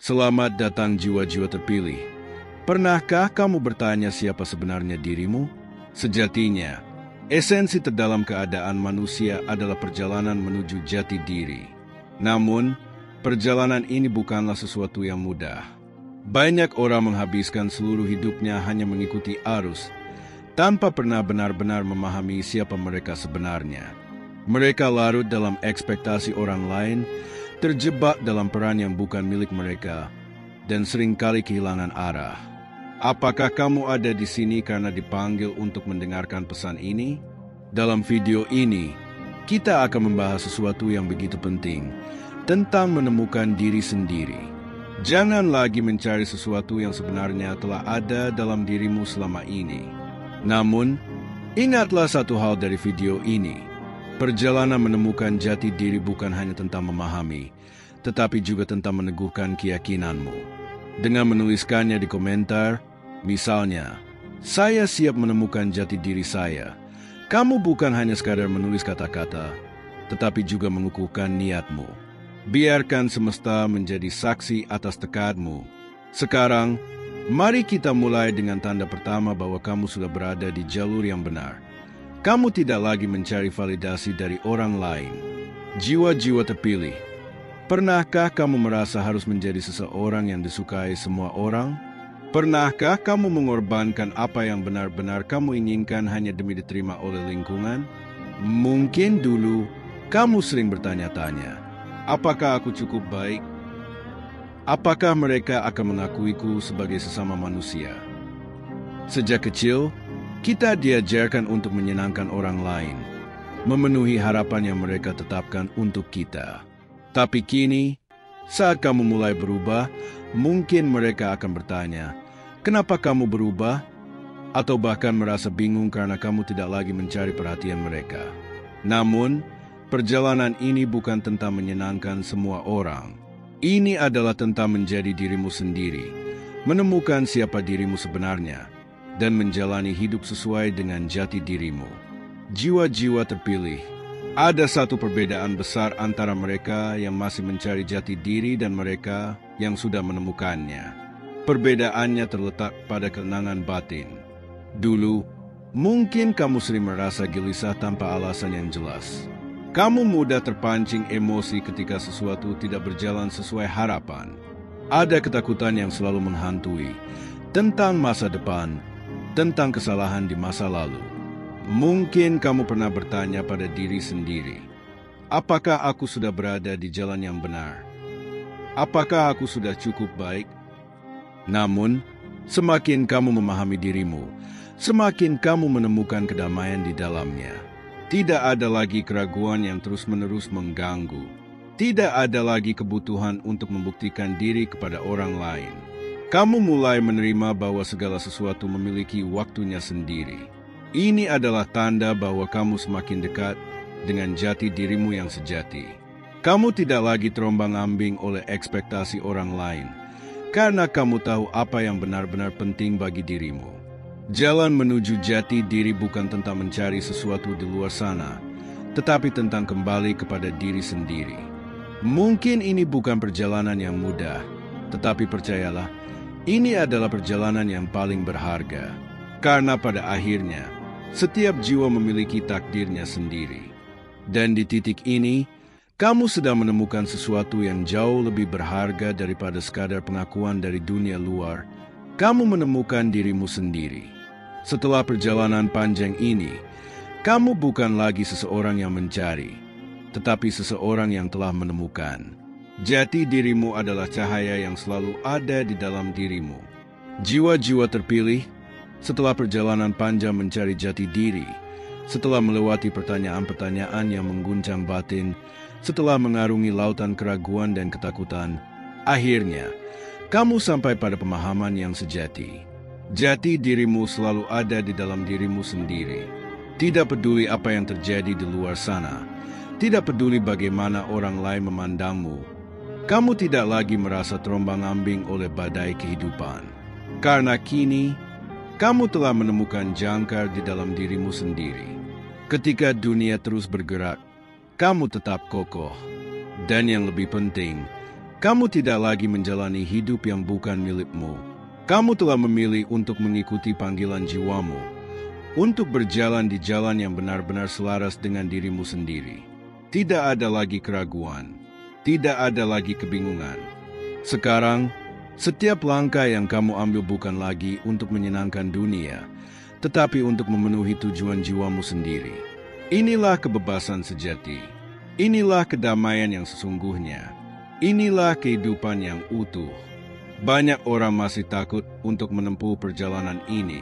Selamat datang jiwa-jiwa terpilih. Pernahkah kamu bertanya siapa sebenarnya dirimu? Sejatinya, esensi terdalam keadaan manusia adalah perjalanan menuju jati diri. Namun, perjalanan ini bukanlah sesuatu yang mudah. Banyak orang menghabiskan seluruh hidupnya hanya mengikuti arus, tanpa pernah benar-benar memahami siapa mereka sebenarnya. Mereka larut dalam ekspektasi orang lain, terjebak dalam peran yang bukan milik mereka, dan seringkali kehilangan arah. Apakah kamu ada di sini karena dipanggil untuk mendengarkan pesan ini? Dalam video ini, kita akan membahas sesuatu yang begitu penting, tentang menemukan diri sendiri. Jangan lagi mencari sesuatu yang sebenarnya telah ada dalam dirimu selama ini. Namun, ingatlah satu hal dari video ini. Perjalanan menemukan jati diri bukan hanya tentang memahami, tetapi juga tentang meneguhkan keyakinanmu. Dengan menuliskannya di komentar, misalnya, "Saya siap menemukan jati diri saya." Kamu bukan hanya sekadar menulis kata-kata, tetapi juga mengukuhkan niatmu. Biarkan semesta menjadi saksi atas tekadmu. Sekarang, mari kita mulai dengan tanda pertama bahwa kamu sudah berada di jalur yang benar. Kamu tidak lagi mencari validasi dari orang lain. Jiwa-jiwa terpilih. Pernahkah kamu merasa harus menjadi seseorang yang disukai semua orang? Pernahkah kamu mengorbankan apa yang benar-benar kamu inginkan hanya demi diterima oleh lingkungan? Mungkin dulu kamu sering bertanya-tanya, apakah aku cukup baik? Apakah mereka akan mengakuiku sebagai sesama manusia? Sejak kecil, kita diajarkan untuk menyenangkan orang lain, memenuhi harapan yang mereka tetapkan untuk kita. Tapi kini, saat kamu mulai berubah, mungkin mereka akan bertanya, "Kenapa kamu berubah?" Atau bahkan merasa bingung karena kamu tidak lagi mencari perhatian mereka. Namun, perjalanan ini bukan tentang menyenangkan semua orang. Ini adalah tentang menjadi dirimu sendiri, menemukan siapa dirimu sebenarnya, dan menjalani hidup sesuai dengan jati dirimu. Jiwa-jiwa terpilih. Ada satu perbedaan besar antara mereka yang masih mencari jati diri dan mereka yang sudah menemukannya. Perbedaannya terletak pada ketenangan batin. Dulu, mungkin kamu sering merasa gelisah tanpa alasan yang jelas. Kamu mudah terpancing emosi ketika sesuatu tidak berjalan sesuai harapan. Ada ketakutan yang selalu menghantui tentang masa depan, tentang kesalahan di masa lalu. Mungkin kamu pernah bertanya pada diri sendiri, apakah aku sudah berada di jalan yang benar? Apakah aku sudah cukup baik? Namun, semakin kamu memahami dirimu, semakin kamu menemukan kedamaian di dalamnya. Tidak ada lagi keraguan yang terus-menerus mengganggu. Tidak ada lagi kebutuhan untuk membuktikan diri kepada orang lain. Kamu mulai menerima bahwa segala sesuatu memiliki waktunya sendiri. Ini adalah tanda bahwa kamu semakin dekat dengan jati dirimu yang sejati. Kamu tidak lagi terombang-ambing oleh ekspektasi orang lain, karena kamu tahu apa yang benar-benar penting bagi dirimu. Jalan menuju jati diri bukan tentang mencari sesuatu di luar sana, tetapi tentang kembali kepada diri sendiri. Mungkin ini bukan perjalanan yang mudah, tetapi percayalah, ini adalah perjalanan yang paling berharga, karena pada akhirnya, setiap jiwa memiliki takdirnya sendiri. Dan di titik ini, kamu sedang menemukan sesuatu yang jauh lebih berharga daripada sekadar pengakuan dari dunia luar. Kamu menemukan dirimu sendiri. Setelah perjalanan panjang ini, kamu bukan lagi seseorang yang mencari, tetapi seseorang yang telah menemukan. Jati dirimu adalah cahaya yang selalu ada di dalam dirimu. Jiwa-jiwa terpilih, setelah perjalanan panjang mencari jati diri, setelah melewati pertanyaan-pertanyaan yang mengguncang batin, setelah mengarungi lautan keraguan dan ketakutan, akhirnya, kamu sampai pada pemahaman yang sejati. Jati dirimu selalu ada di dalam dirimu sendiri. Tidak peduli apa yang terjadi di luar sana, tidak peduli bagaimana orang lain memandangmu, kamu tidak lagi merasa terombang-ambing oleh badai kehidupan. Karena kini, kamu telah menemukan jangkar di dalam dirimu sendiri. Ketika dunia terus bergerak, kamu tetap kokoh. Dan yang lebih penting, Kamu tidak lagi menjalani hidup yang bukan milikmu. Kamu telah memilih untuk mengikuti panggilan jiwamu, untuk berjalan di jalan yang benar-benar selaras dengan dirimu sendiri. Tidak ada lagi keraguan, tidak ada lagi kebingungan. Sekarang, setiap langkah yang kamu ambil bukan lagi untuk menyenangkan dunia, tetapi untuk memenuhi tujuan jiwamu sendiri. Inilah kebebasan sejati. Inilah kedamaian yang sesungguhnya. Inilah kehidupan yang utuh. Banyak orang masih takut untuk menempuh perjalanan ini.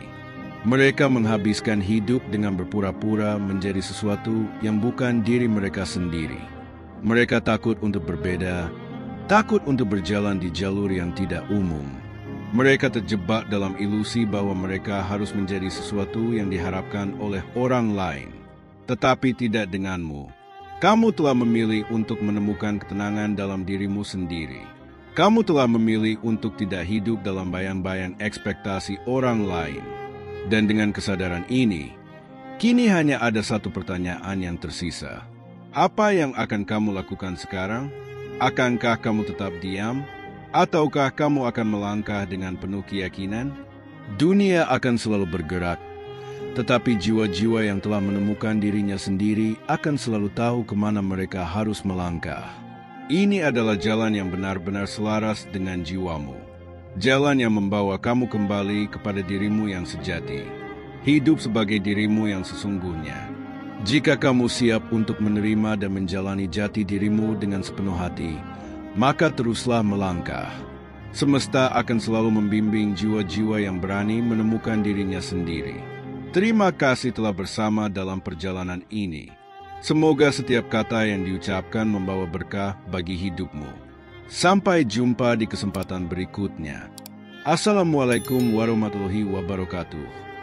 Mereka menghabiskan hidup dengan berpura-pura menjadi sesuatu yang bukan diri mereka sendiri. Mereka takut untuk berbeda, takut untuk berjalan di jalur yang tidak umum. Mereka terjebak dalam ilusi bahwa mereka harus menjadi sesuatu yang diharapkan oleh orang lain. Tetapi tidak denganmu. Kamu telah memilih untuk menemukan ketenangan dalam dirimu sendiri. Kamu telah memilih untuk tidak hidup dalam bayang-bayang ekspektasi orang lain. Dan dengan kesadaran ini, kini hanya ada satu pertanyaan yang tersisa. Apa yang akan kamu lakukan sekarang? Akankah kamu tetap diam? Ataukah kamu akan melangkah dengan penuh keyakinan? Dunia akan selalu bergerak, tetapi jiwa-jiwa yang telah menemukan dirinya sendiri akan selalu tahu kemana mereka harus melangkah. Ini adalah jalan yang benar-benar selaras dengan jiwamu. Jalan yang membawa kamu kembali kepada dirimu yang sejati. Hidup sebagai dirimu yang sesungguhnya. Jika kamu siap untuk menerima dan menjalani jati dirimu dengan sepenuh hati, maka teruslah melangkah. Semesta akan selalu membimbing jiwa-jiwa yang berani menemukan dirinya sendiri. Terima kasih telah bersama dalam perjalanan ini. Semoga setiap kata yang diucapkan membawa berkah bagi hidupmu. Sampai jumpa di kesempatan berikutnya. Assalamualaikum warahmatullahi wabarakatuh.